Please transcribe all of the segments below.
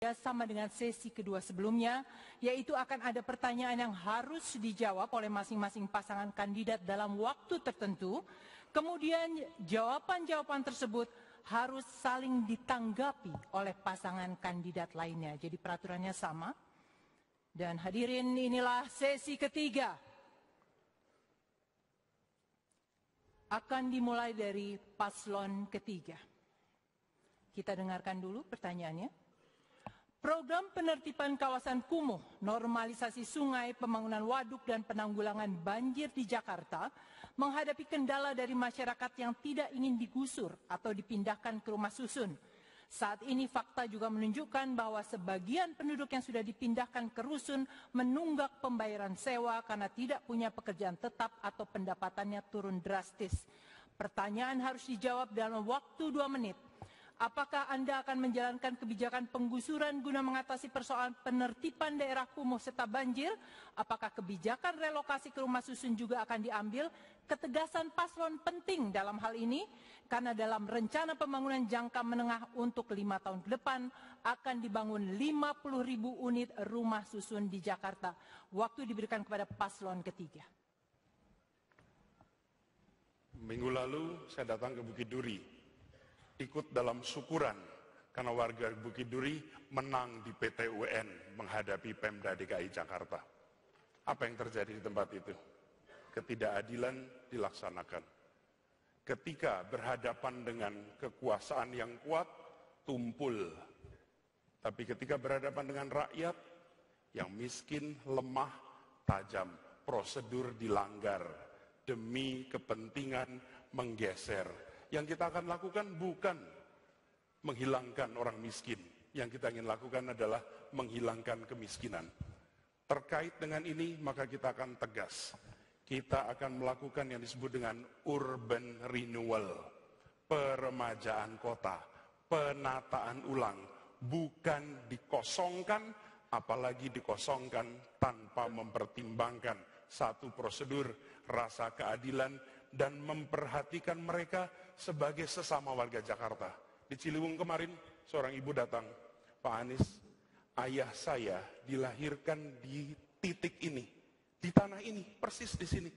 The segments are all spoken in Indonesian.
ketiga sama dengan sesi kedua sebelumnya, yaitu akan ada pertanyaan yang harus dijawab oleh masing-masing pasangan kandidat dalam waktu tertentu. Kemudian jawaban-jawaban tersebut harus saling ditanggapi oleh pasangan kandidat lainnya. Jadi peraturannya sama. Dan hadirin, inilah sesi ketiga. Akan dimulai dari paslon ketiga. Kita dengarkan dulu pertanyaannya. Program penertiban kawasan kumuh, normalisasi sungai, pembangunan waduk dan penanggulangan banjir di Jakarta menghadapi kendala dari masyarakat yang tidak ingin digusur atau dipindahkan ke rumah susun. Saat ini fakta juga menunjukkan bahwa sebagian penduduk yang sudah dipindahkan ke rusun menunggak pembayaran sewa karena tidak punya pekerjaan tetap atau pendapatannya turun drastis. Pertanyaan harus dijawab dalam waktu 2 menit. Apakah Anda akan menjalankan kebijakan penggusuran guna mengatasi persoalan penertiban daerah kumuh serta banjir? Apakah kebijakan relokasi ke rumah susun juga akan diambil? Ketegasan paslon penting dalam hal ini, karena dalam rencana pembangunan jangka menengah untuk 5 tahun ke depan akan dibangun 50.000 unit rumah susun di Jakarta. Waktu diberikan kepada paslon ketiga. Minggu lalu saya datang ke Bukit Duri, ikut dalam syukuran karena warga Bukit Duri menang di PT UN menghadapi Pemda DKI Jakarta. Apa yang terjadi di tempat itu? Ketidakadilan dilaksanakan. Ketika berhadapan dengan kekuasaan yang kuat, tumpul. Tapi ketika berhadapan dengan rakyat yang miskin, lemah, tajam, prosedur dilanggar demi kepentingan menggeser. Yang kita akan lakukan bukan menghilangkan orang miskin. Yang kita ingin lakukan adalah menghilangkan kemiskinan. Terkait dengan ini, maka kita akan tegas. Kita akan melakukan yang disebut dengan urban renewal. Peremajaan kota, penataan ulang. Bukan dikosongkan, apalagi dikosongkan tanpa mempertimbangkan satu prosedur, rasa keadilan, dan memperhatikan mereka sebagai sesama warga Jakarta. Di Ciliwung kemarin, seorang ibu datang, Pak Anies, ayah saya dilahirkan di titik ini, di tanah ini, persis di sini.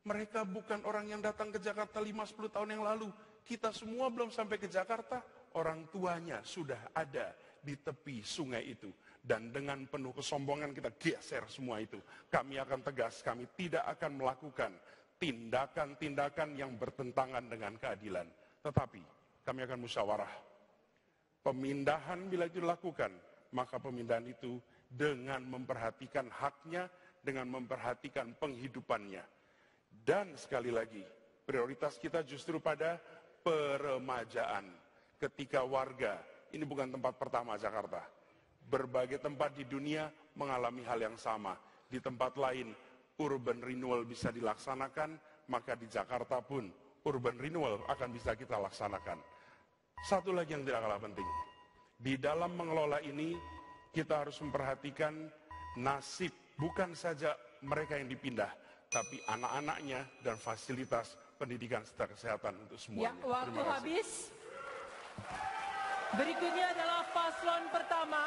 Mereka bukan orang yang datang ke Jakarta 5-10 tahun yang lalu. Kita semua belum sampai ke Jakarta, orang tuanya sudah ada di tepi sungai itu. Dan dengan penuh kesombongan kita geser semua itu. Kami akan tegas, kami tidak akan melakukan tindakan-tindakan yang bertentangan dengan keadilan. Tetapi kami akan musyawarah. Pemindahan bila itu dilakukan, maka pemindahan itu dengan memperhatikan haknya, dengan memperhatikan penghidupannya. Dan sekali lagi, prioritas kita justru pada peremajaan. Ketika warga, ini bukan tempat pertama Jakarta. Berbagai tempat di dunia mengalami hal yang sama. Di tempat lain, urban renewal bisa dilaksanakan, maka di Jakarta pun urban renewal akan bisa kita laksanakan. Satu lagi yang tidak kalah penting, di dalam mengelola ini kita harus memperhatikan nasib bukan saja mereka yang dipindah, tapi anak-anaknya dan fasilitas pendidikan serta kesehatan untuk semuanya. Ya, waktu habis. Berikutnya adalah paslon pertama.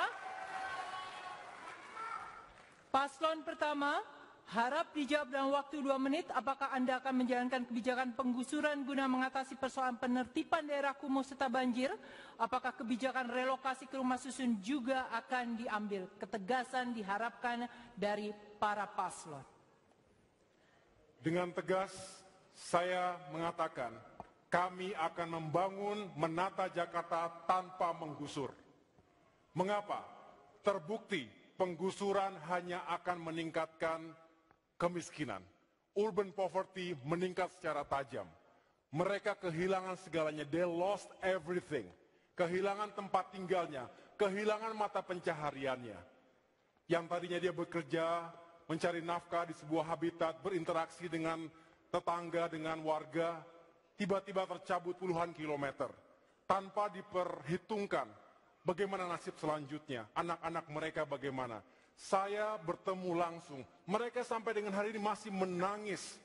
Paslon pertama, harap dijawab dalam waktu 2 menit, apakah Anda akan menjalankan kebijakan penggusuran guna mengatasi persoalan penertiban daerah kumuh serta banjir? Apakah kebijakan relokasi ke rumah susun juga akan diambil? Ketegasan diharapkan dari para paslon. Dengan tegas, saya mengatakan, kami akan membangun menata Jakarta tanpa menggusur. Mengapa? Terbukti penggusuran hanya akan meningkatkan kemiskinan. Urban poverty meningkat secara tajam. Mereka kehilangan segalanya. They lost everything. Kehilangan tempat tinggalnya. Kehilangan mata pencahariannya. Yang tadinya dia bekerja, mencari nafkah di sebuah habitat, berinteraksi dengan tetangga, dengan warga, tiba-tiba tercabut puluhan kilometer. Tanpa diperhitungkan bagaimana nasib selanjutnya, anak-anak mereka bagaimana. Saya bertemu langsung, mereka sampai dengan hari ini masih menangis,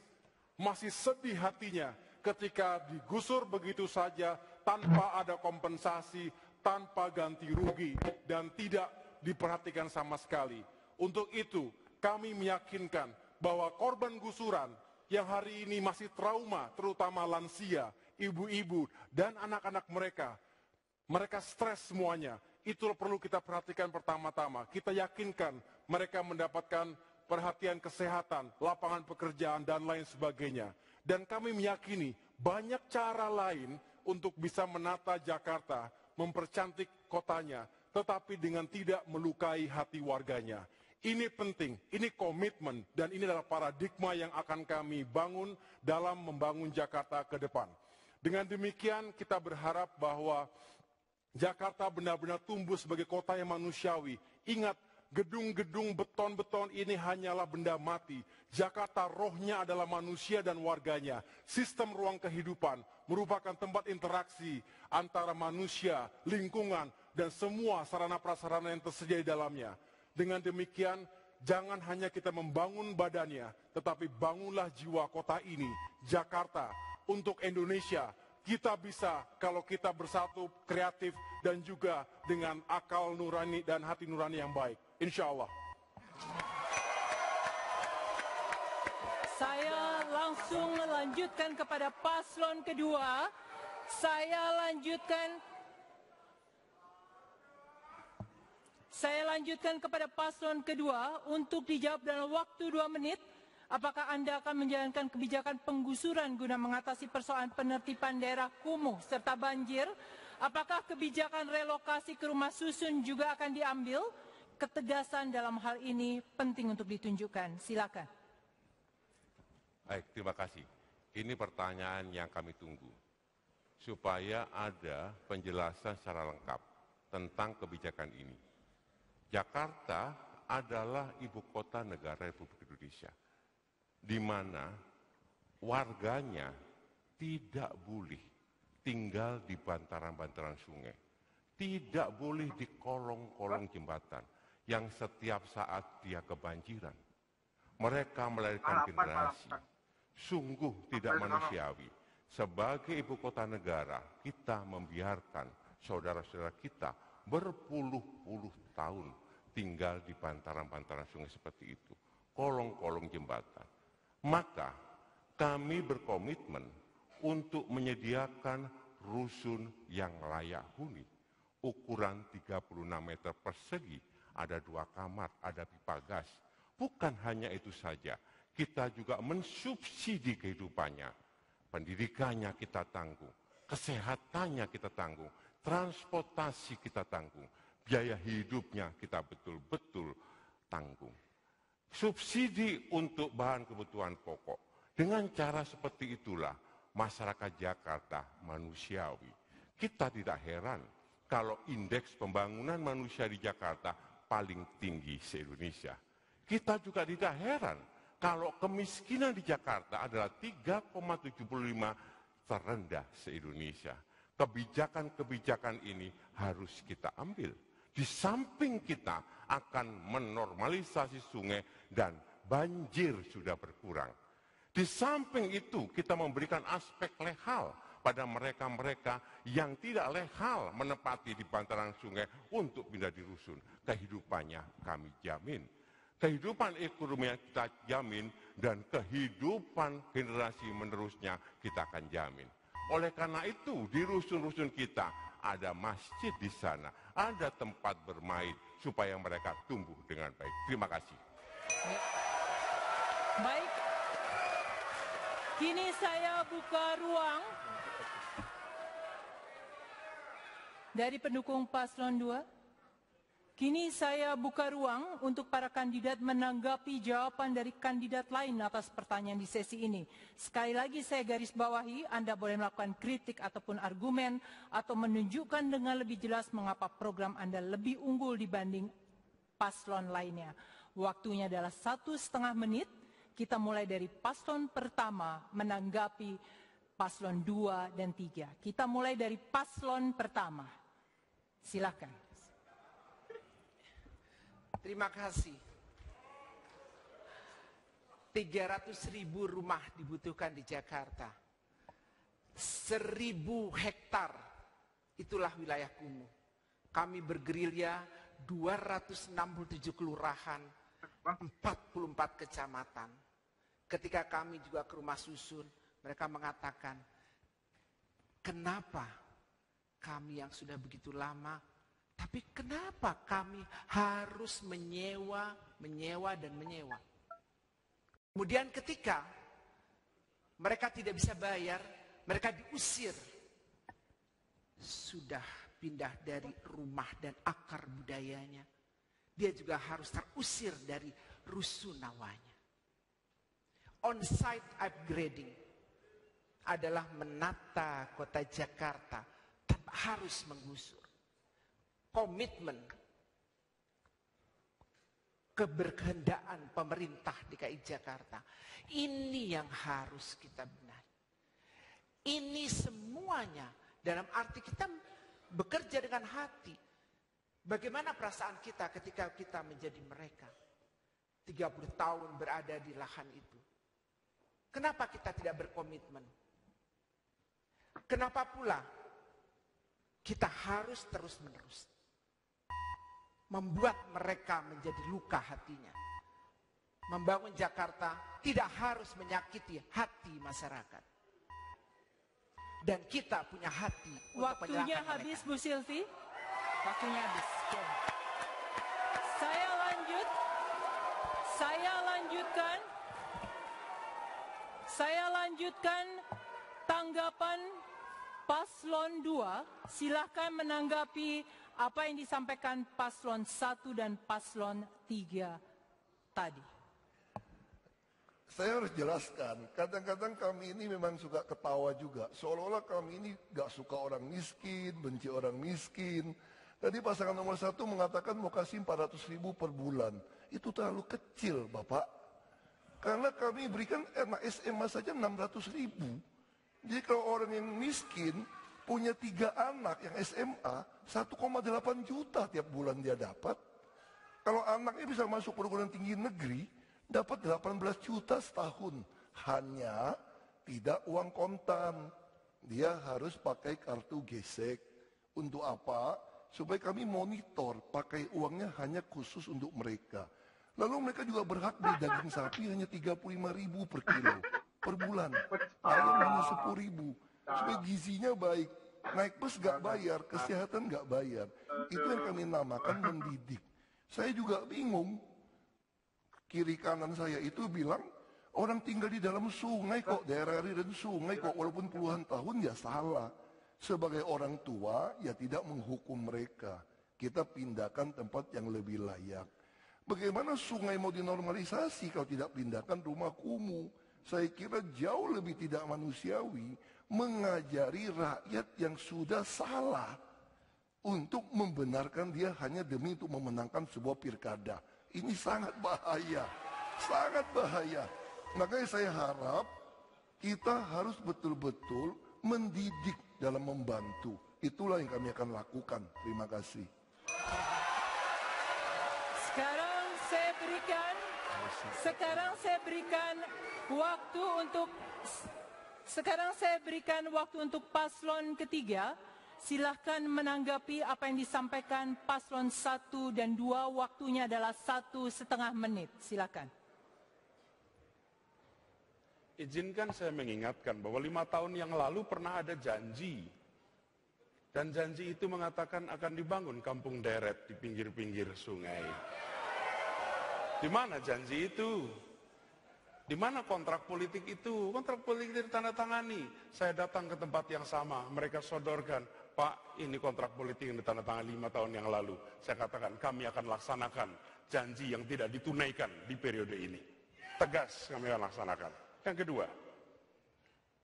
masih sedih hatinya ketika digusur begitu saja tanpa ada kompensasi, tanpa ganti rugi dan tidak diperhatikan sama sekali. Untuk itu, kami meyakinkan bahwa korban gusuran yang hari ini masih trauma, terutama lansia, ibu-ibu, dan anak-anak mereka stres semuanya. Itu perlu kita perhatikan pertama-tama. Kita yakinkan mereka mendapatkan perhatian kesehatan, lapangan pekerjaan, dan lain sebagainya. Dan kami meyakini banyak cara lain untuk bisa menata Jakarta, mempercantik kotanya, tetapi dengan tidak melukai hati warganya. Ini penting, ini komitmen, dan ini adalah paradigma yang akan kami bangun dalam membangun Jakarta ke depan. Dengan demikian kita berharap bahwa Jakarta benar-benar tumbuh sebagai kota yang manusiawi. Ingat, gedung-gedung beton-beton ini hanyalah benda mati. Jakarta rohnya adalah manusia dan warganya. Sistem ruang kehidupan merupakan tempat interaksi antara manusia, lingkungan, dan semua sarana-prasarana yang tersedia di dalamnya. Dengan demikian, jangan hanya kita membangun badannya, tetapi bangunlah jiwa kota ini, Jakarta, untuk Indonesia. Kita bisa kalau kita bersatu, kreatif, dan juga dengan akal nurani dan hati nurani yang baik. Insya Allah. Saya langsung melanjutkan kepada paslon kedua. Saya lanjutkan kepada paslon kedua untuk dijawab dalam waktu 2 menit. Apakah Anda akan menjalankan kebijakan penggusuran guna mengatasi persoalan penertiban daerah kumuh serta banjir? Apakah kebijakan relokasi ke rumah susun juga akan diambil? Ketegasan dalam hal ini penting untuk ditunjukkan. Silakan. Baik, terima kasih. Ini pertanyaan yang kami tunggu. Supaya ada penjelasan secara lengkap tentang kebijakan ini. Jakarta adalah ibu kota negara Republik Indonesia, di mana warganya tidak boleh tinggal di bantaran-bantaran sungai, tidak boleh di kolong-kolong jembatan yang setiap saat dia kebanjiran. Mereka melahirkan generasi sungguh tidak manusiawi. Sebagai ibu kota negara, kita membiarkan saudara-saudara kita berpuluh-puluh tahun tinggal di bantaran-bantaran sungai seperti itu, kolong-kolong jembatan. Maka kami berkomitmen untuk menyediakan rusun yang layak huni. Ukuran 36 meter persegi, ada 2 kamar, ada pipa gas. Bukan hanya itu saja, kita juga mensubsidi kehidupannya. Pendidikannya kita tanggung, kesehatannya kita tanggung, transportasi kita tanggung, biaya hidupnya kita betul-betul tanggung. Subsidi untuk bahan kebutuhan pokok. Dengan cara seperti itulah masyarakat Jakarta manusiawi. Kita tidak heran kalau indeks pembangunan manusia di Jakarta paling tinggi se-Indonesia. Kita juga tidak heran kalau kemiskinan di Jakarta adalah 3,75 terendah se-Indonesia. Kebijakan-kebijakan ini harus kita ambil. Di samping kita akan menormalisasi sungai dan banjir sudah berkurang. Di samping itu kita memberikan aspek lehal pada mereka-mereka yang tidak lehal menempati di bantaran sungai untuk pindah di rusun. Kehidupannya kami jamin. Kehidupan ekonomi yang kita jamin dan kehidupan generasi menerusnya kita akan jamin. Oleh karena itu di rusun-rusun kita ada masjid di sana, ada tempat bermain supaya mereka tumbuh dengan baik. Terima kasih. Baik, kini saya buka ruang dari pendukung paslon 2. Kini saya buka ruang untuk para kandidat menanggapi jawaban dari kandidat lain atas pertanyaan di sesi ini. Sekali lagi saya garis bawahi, Anda boleh melakukan kritik ataupun argumen atau menunjukkan dengan lebih jelas mengapa program Anda lebih unggul dibanding paslon lainnya. Waktunya adalah 1,5 menit. Kita mulai dari paslon pertama menanggapi paslon 2 dan 3. Kita mulai dari paslon pertama. Silakan. Terima kasih. 300.000 rumah dibutuhkan di Jakarta. 1.000 hektar, itulah wilayah kumuh. kami bergerilya 267 kelurahan, 44 kecamatan. Ketika kami juga ke rumah susun, mereka mengatakan, kenapa kami yang sudah begitu lama, tapi kenapa kami harus menyewa. Kemudian ketika mereka tidak bisa bayar, mereka diusir. Sudah pindah dari rumah dan akar budayanya, dia juga harus terusir dari rusunawanya. On-site upgrading adalah menata kota Jakarta tanpa harus menggusur. Komitmen keberkehendaan pemerintah DKI Jakarta. Ini yang harus kita benahi. Ini semuanya dalam arti kita bekerja dengan hati. Bagaimana perasaan kita ketika kita menjadi mereka? 30 tahun berada di lahan itu. Kenapa kita tidak berkomitmen? Kenapa pula kita harus terus-menerus membuat mereka menjadi luka hatinya? Membangun Jakarta tidak harus menyakiti hati masyarakat. Dan kita punya hati untuk Waktunya menyelamatkan habis, mereka. Bu Sylvi. Waktunya habis. Oke. Saya lanjutkan tanggapan Paslon 2. Silahkan menanggapi apa yang disampaikan Paslon 1 dan Paslon 3 tadi. Saya harus jelaskan, kadang-kadang kami ini memang suka ketawa juga. Seolah-olah kami ini gak suka orang miskin, benci orang miskin. Tadi pasangan nomor 1 mengatakan mau kasih 400.000 per bulan. Itu terlalu kecil, Bapak. Karena kami berikan anak SMA saja 600.000. Jadi kalau orang yang miskin punya 3 anak yang SMA, 1,8 juta tiap bulan dia dapat. Kalau anaknya bisa masuk perguruan tinggi negeri, dapat 18 juta setahun. Hanya tidak uang kontan. Dia harus pakai kartu gesek. Untuk apa? Supaya kami monitor pakai uangnya hanya khusus untuk mereka. Lalu mereka juga berhak beli daging sapi hanya 35.000 per kilo per bulan. Ayam hanya 10.000. Supaya gizinya baik. Naik bus gak bayar, kesehatan gak bayar. Itu yang kami namakan mendidik. Saya juga bingung. Kiri kanan saya itu bilang, orang tinggal di dalam sungai kok, daerah aliran sungai kok, walaupun puluhan tahun ya salah. Sebagai orang tua ya tidak menghukum mereka. Kita pindahkan tempat yang lebih layak. Bagaimana sungai mau dinormalisasi kalau tidak pindahkan rumah kumuh? Saya kira jauh lebih tidak manusiawi mengajari rakyat yang sudah salah untuk membenarkan dia hanya demi untuk memenangkan sebuah pilkada. Ini sangat bahaya, sangat bahaya. Makanya saya harap kita harus betul-betul mendidik dalam membantu. Itulah yang kami akan lakukan. Terima kasih. Sekarang saya berikan waktu untuk paslon ketiga. Silahkan menanggapi apa yang disampaikan paslon 1 dan 2. Waktunya adalah 1,5 menit. Silahkan. Izinkan saya mengingatkan bahwa 5 tahun yang lalu pernah ada janji. Dan janji itu mengatakan akan dibangun kampung deret di pinggir-pinggir sungai. Di mana janji itu? Di mana kontrak politik itu? Kontrak politik ditandatangani. Saya datang ke tempat yang sama, mereka sodorkan, Pak, ini kontrak politik yang ditandatangani 5 tahun yang lalu. Saya katakan, kami akan laksanakan janji yang tidak ditunaikan di periode ini. Tegas kami akan laksanakan. Yang kedua,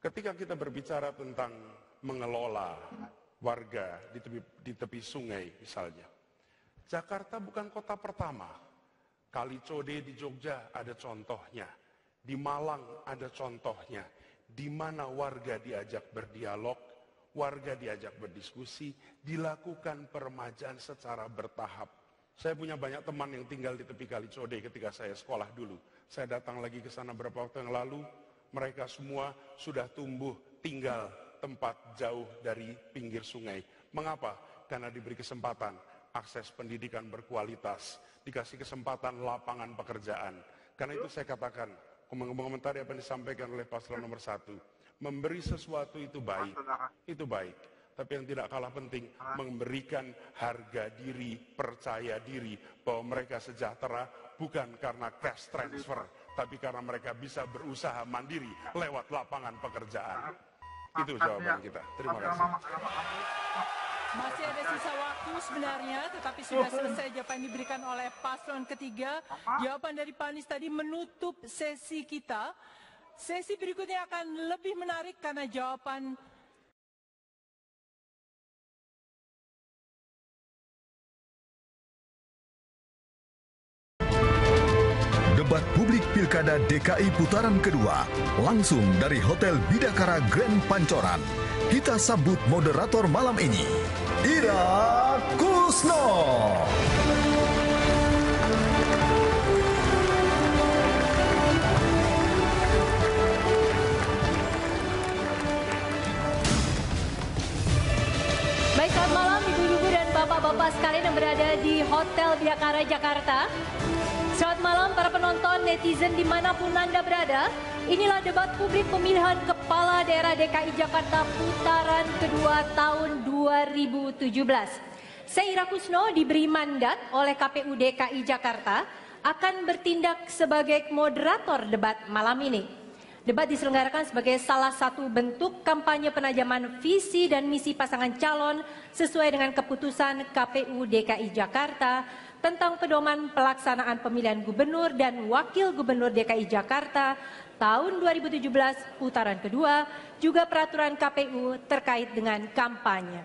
ketika kita berbicara tentang mengelola warga di tepi sungai misalnya. Jakarta bukan kota pertama. Kalicode di Jogja ada contohnya. Di Malang ada contohnya, di mana warga diajak berdialog, warga diajak berdiskusi, dilakukan peremajaan secara bertahap. Saya punya banyak teman yang tinggal di tepi Kalicode ketika saya sekolah dulu. Saya datang lagi ke sana beberapa waktu yang lalu, mereka semua sudah tumbuh tinggal tempat jauh dari pinggir sungai. Mengapa? karena diberi kesempatan akses pendidikan berkualitas, dikasih kesempatan lapangan pekerjaan. Karena itu saya katakan, mengomentari apa yang disampaikan oleh paslon nomor 1, memberi sesuatu itu baik, tapi yang tidak kalah penting, memberikan harga diri, percaya diri, bahwa mereka sejahtera bukan karena cash transfer, tapi karena mereka bisa berusaha mandiri lewat lapangan pekerjaan. Itu jawaban kita. Terima kasih. Masih ada sisa waktu sebenarnya, tetapi sudah selesai jawaban yang diberikan oleh paslon ketiga. Jawaban dari Pak Anies tadi menutup sesi kita. Sesi berikutnya akan lebih menarik karena jawaban Debat publik Pilkada DKI putaran kedua, langsung dari Hotel Bidakara Grand Pancoran. Kita sambut moderator malam ini, Ira Kusno. Baik, selamat malam ibu-ibu dan bapak-bapak sekalian yang berada di Hotel Bidakara Jakarta. Selamat malam para penonton, netizen dimanapun Anda berada. Inilah debat publik pemilihan Kepala Daerah DKI Jakarta putaran kedua tahun 2017. Saya Ira Kusno diberi mandat oleh KPU DKI Jakarta akan bertindak sebagai moderator debat malam ini. Debat diselenggarakan sebagai salah satu bentuk kampanye penajaman visi dan misi pasangan calon sesuai dengan keputusan KPU DKI Jakarta tentang pedoman pelaksanaan pemilihan gubernur dan wakil gubernur DKI Jakarta tahun 2017 putaran kedua, juga peraturan KPU terkait dengan kampanye.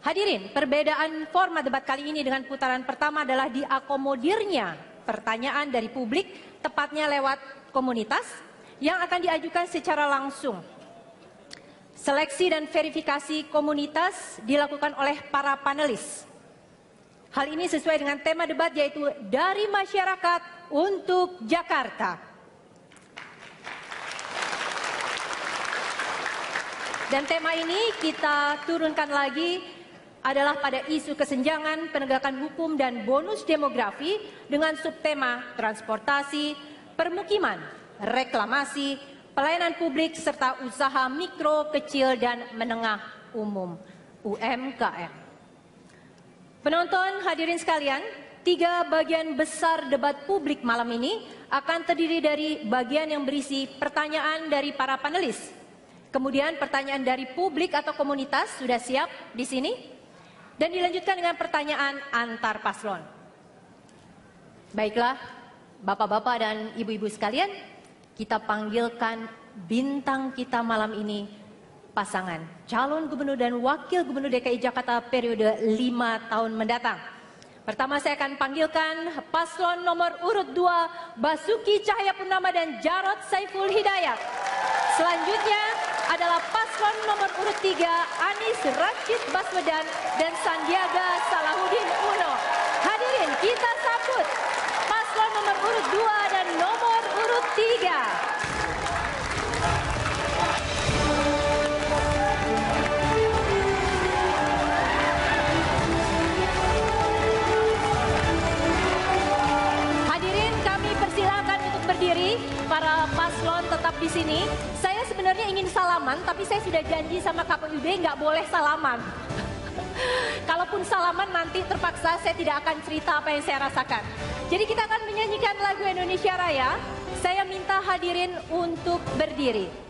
Hadirin, perbedaan format debat kali ini dengan putaran pertama adalah diakomodirnya pertanyaan dari publik, tepatnya lewat komunitas, yang akan diajukan secara langsung. Seleksi dan verifikasi komunitas dilakukan oleh para panelis. Hal ini sesuai dengan tema debat, yaitu dari masyarakat untuk Jakarta. Dan tema ini kita turunkan lagi adalah pada isu kesenjangan, penegakan hukum, dan bonus demografi dengan subtema transportasi, permukiman, reklamasi, pelayanan publik, serta usaha mikro, kecil, dan menengah umum (UMKM). Penonton hadirin sekalian, 3 bagian besar debat publik malam ini akan terdiri dari bagian yang berisi pertanyaan dari para panelis. Kemudian pertanyaan dari publik atau komunitas sudah siap di sini. Dan dilanjutkan dengan pertanyaan antar paslon. Baiklah, bapak-bapak dan ibu-ibu sekalian, kita panggilkan bintang kita malam ini, pasangan calon gubernur dan wakil gubernur DKI Jakarta periode 5 tahun mendatang. Pertama saya akan panggilkan paslon nomor urut 2 Basuki Cahayapurnama dan Jarod Saiful Hidayat. Selanjutnya adalah paslon nomor urut 3 Anies Rashid Baswedan dan Sandiaga Salahuddin Uno. Hadirin, kita sambut paslon nomor urut 2 dan nomor urut 3. Berdiri, para paslon tetap di sini. Saya sebenarnya ingin salaman, tapi saya sudah janji sama KPUD nggak boleh salaman. Kalaupun salaman nanti terpaksa saya tidak akan cerita apa yang saya rasakan. Jadi kita akan menyanyikan lagu Indonesia Raya. Saya minta hadirin untuk berdiri.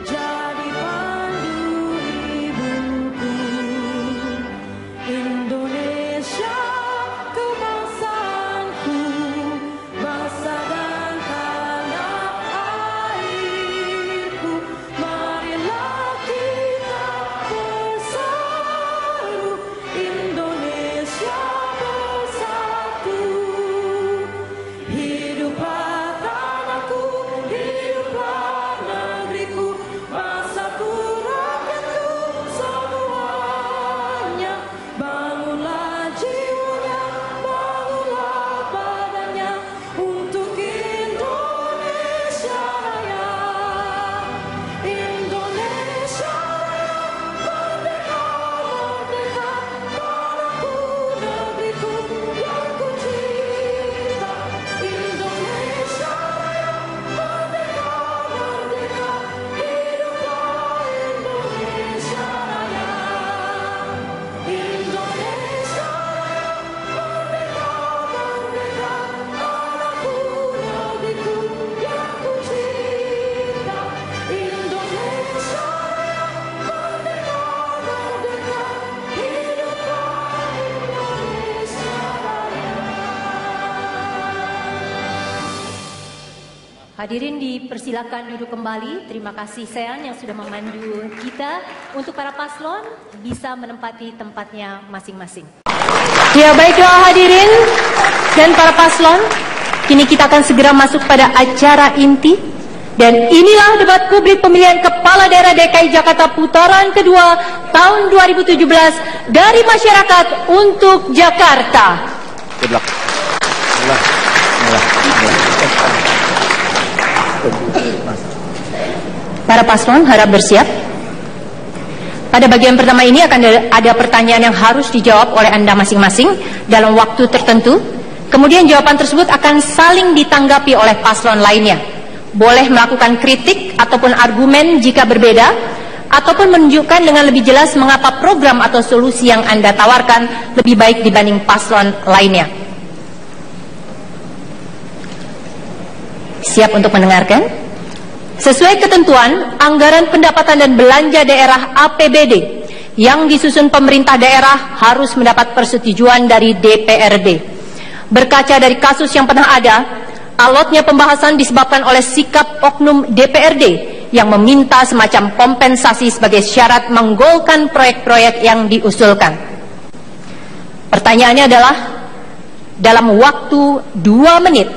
Jadi pandu hidupku. Hadirin dipersilakan duduk kembali. Terima kasih Sean yang sudah memandu kita. Untuk para paslon bisa menempati tempatnya masing-masing. Ya, baiklah hadirin dan para paslon, kini kita akan segera masuk pada acara inti. Dan inilah debat publik pemilihan Kepala Daerah DKI Jakarta putaran kedua tahun 2017 dari masyarakat untuk Jakarta. Para paslon harap bersiap. Pada bagian pertama ini akan ada pertanyaan yang harus dijawab oleh Anda masing-masing dalam waktu tertentu. Kemudian jawaban tersebut akan saling ditanggapi oleh paslon lainnya. Boleh melakukan kritik ataupun argumen jika berbeda, ataupun menunjukkan dengan lebih jelas mengapa program atau solusi yang Anda tawarkan lebih baik dibanding paslon lainnya. Siap untuk mendengarkan? Sesuai ketentuan, anggaran pendapatan dan belanja daerah APBD yang disusun pemerintah daerah harus mendapat persetujuan dari DPRD. Berkaca dari kasus yang pernah ada, alotnya pembahasan disebabkan oleh sikap oknum DPRD yang meminta semacam kompensasi sebagai syarat menggolkan proyek-proyek yang diusulkan. Pertanyaannya adalah, dalam waktu 2 menit,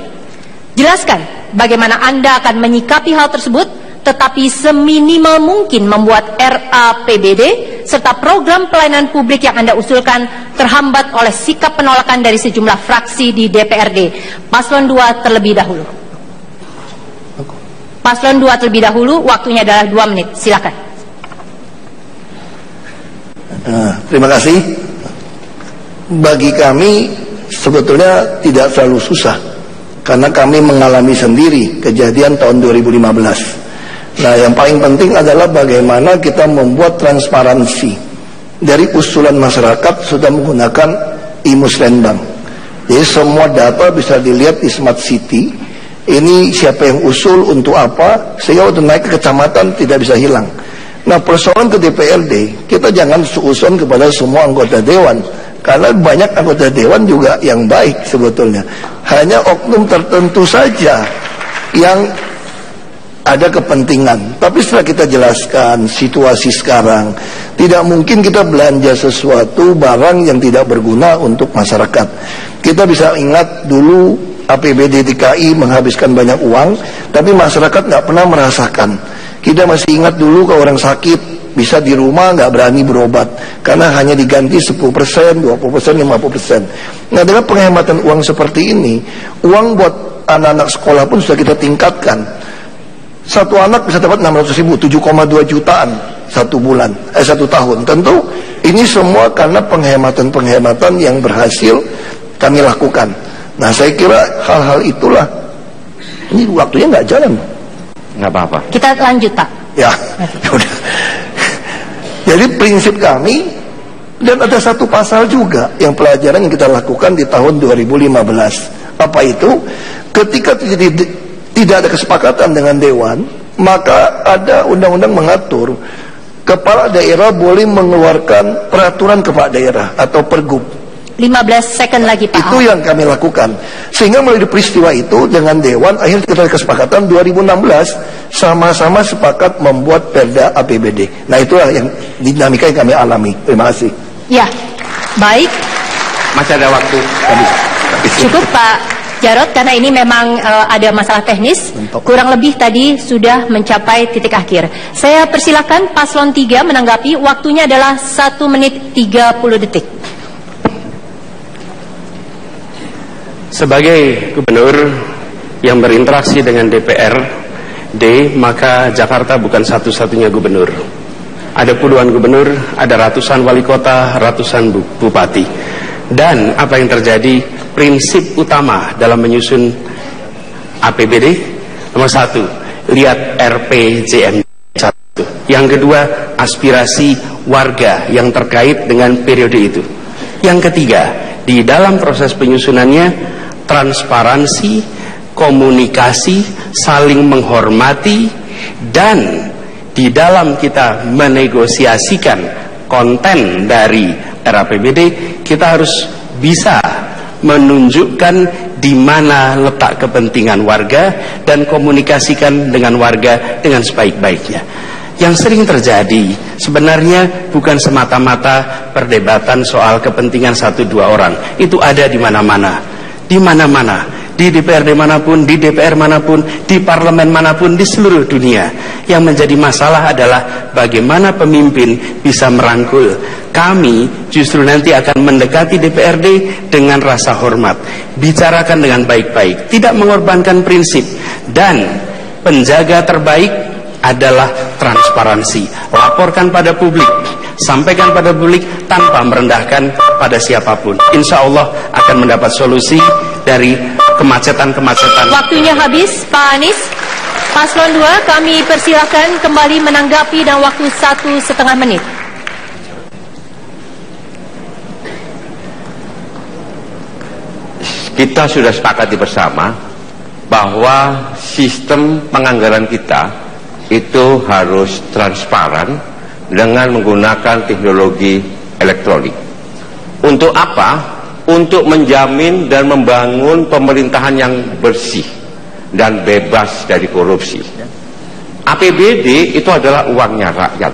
jelaskan bagaimana Anda akan menyikapi hal tersebut, tetapi seminimal mungkin membuat RAPBD serta program pelayanan publik yang Anda usulkan terhambat oleh sikap penolakan dari sejumlah fraksi di DPRD. Paslon 2 terlebih dahulu. Paslon 2 terlebih dahulu, waktunya adalah 2 menit. Silakan. Terima kasih. Bagi kami sebetulnya tidak terlalu susah, karena kami mengalami sendiri kejadian tahun 2015. Nah, yang paling penting adalah bagaimana kita membuat transparansi. Dari usulan masyarakat sudah menggunakan e-Musrenbang. Jadi semua data bisa dilihat di Smart City. Ini siapa yang usul untuk apa, sehingga waktu naik ke kecamatan tidak bisa hilang. Nah, persoalan ke DPRD, kita jangan suuson kepada semua anggota dewan, karena banyak anggota dewan juga yang baik sebetulnya. Hanya oknum tertentu saja yang ada kepentingan. Tapi setelah kita jelaskan situasi sekarang, tidak mungkin kita belanja sesuatu barang yang tidak berguna untuk masyarakat. Kita bisa ingat dulu APBD DKI menghabiskan banyak uang, tapi masyarakat nggak pernah merasakan. Kita masih ingat dulu kalau orang sakit bisa di rumah nggak berani berobat karena hanya diganti 10%, 20%, 50%. Nah, dengan penghematan uang seperti ini, uang buat anak-anak sekolah pun sudah kita tingkatkan. Satu anak bisa dapat 600.000, 7,2 jutaan satu tahun. Tentu ini semua karena penghematan-penghematan yang berhasil kami lakukan. Nah, saya kira hal-hal itulah, ini waktunya nggak jalan. Nggak apa-apa. Kita lanjut, Pak. Ya, udah. Jadi prinsip kami, dan ada satu pasal juga yang pelajaran yang kita lakukan di tahun 2015. Apa itu? Ketika tidak ada kesepakatan dengan dewan, maka ada undang-undang mengatur kepala daerah boleh mengeluarkan peraturan kepala daerah atau pergub. 15 second lagi, Pak. Itu yang kami lakukan. Sehingga melalui peristiwa itu dengan dewan, akhirnya kita ada kesepakatan 2016 sama-sama sepakat membuat Perda APBD. Nah, itulah yang dinamika yang kami alami. Terima kasih. Ya, baik. Masih ada waktu. Cukup, Pak Jarod, karena ini memang ada masalah teknis. Kurang lebih tadi sudah mencapai titik akhir. Saya persilakan paslon 3 menanggapi. Waktunya adalah 1 menit 30 detik. Sebagai gubernur yang berinteraksi dengan DPRD, maka Jakarta bukan satu-satunya gubernur. Ada puluhan gubernur, ada ratusan wali kota, ratusan bupati. Dan apa yang terjadi, prinsip utama dalam menyusun APBD, nomor 1, lihat RPJMD 1. Yang kedua, aspirasi warga yang terkait dengan periode itu. Yang ketiga, di dalam proses penyusunannya, transparansi, komunikasi, saling menghormati, dan di dalam kita menegosiasikan konten dari RAPBD, kita harus bisa menunjukkan di mana letak kepentingan warga dan komunikasikan dengan warga dengan sebaik-baiknya. Yang sering terjadi sebenarnya bukan semata-mata perdebatan soal kepentingan 1-2 orang. Itu ada di mana-mana. Di mana-mana, di DPRD manapun, di DPR manapun, di parlemen manapun, di seluruh dunia. Yang menjadi masalah adalah bagaimana pemimpin bisa merangkul. Kami justru nanti akan mendekati DPRD dengan rasa hormat, bicarakan dengan baik-baik, tidak mengorbankan prinsip, dan penjaga terbaik adalah transparansi. Laporkan pada publik, sampaikan pada publik tanpa merendahkan pada siapapun. Insya Allah akan mendapat solusi dari kemacetan-kemacetan. Waktunya habis, Pak Anies. Paslon 2 kami persilakan kembali menanggapi dalam waktu 1,5 menit. Kita sudah sepakati bersama bahwa sistem penganggaran kita itu harus transparan dengan menggunakan teknologi elektronik. Untuk apa? Untuk menjamin dan membangun pemerintahan yang bersih dan bebas dari korupsi. APBD itu adalah uangnya rakyat.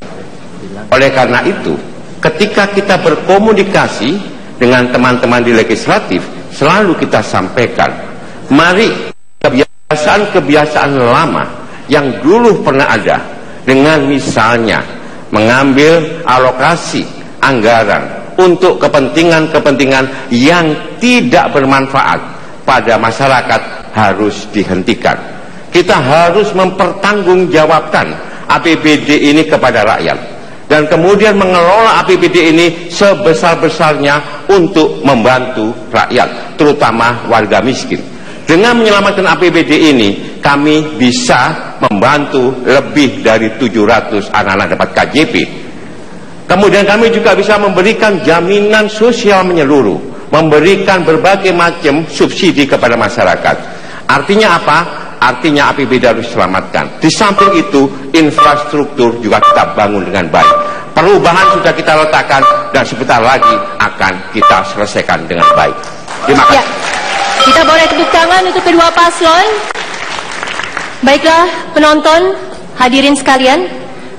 Oleh karena itu, ketika kita berkomunikasi dengan teman-teman di legislatif, selalu kita sampaikan, mari kebiasaan-kebiasaan lama yang dulu pernah ada, dengan misalnya mengambil alokasi anggaran untuk kepentingan-kepentingan yang tidak bermanfaat pada masyarakat harus dihentikan. Kita harus mempertanggungjawabkan APBD ini kepada rakyat, dan kemudian mengelola APBD ini sebesar-besarnya untuk membantu rakyat, terutama warga miskin. Dengan menyelamatkan APBD ini, kami bisa membantu lebih dari 700 anak-anak dapat KJP. Kemudian kami juga bisa memberikan jaminan sosial menyeluruh, memberikan berbagai macam subsidi kepada masyarakat. Artinya apa? Artinya APBD harus diselamatkan. Di samping itu, infrastruktur juga kita bangun dengan baik. Perubahan sudah kita letakkan dan sebentar lagi akan kita selesaikan dengan baik. Terima kasih. Ya. Kita boleh tepuk tangan untuk kedua paslon. Baiklah penonton, hadirin sekalian,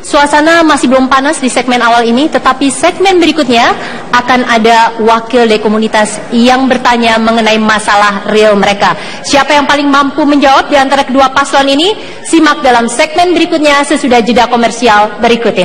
suasana masih belum panas di segmen awal ini, tetapi segmen berikutnya akan ada wakil dari komunitas yang bertanya mengenai masalah real mereka. Siapa yang paling mampu menjawab di antara kedua paslon ini? Simak dalam segmen berikutnya sesudah jeda komersial berikut ini.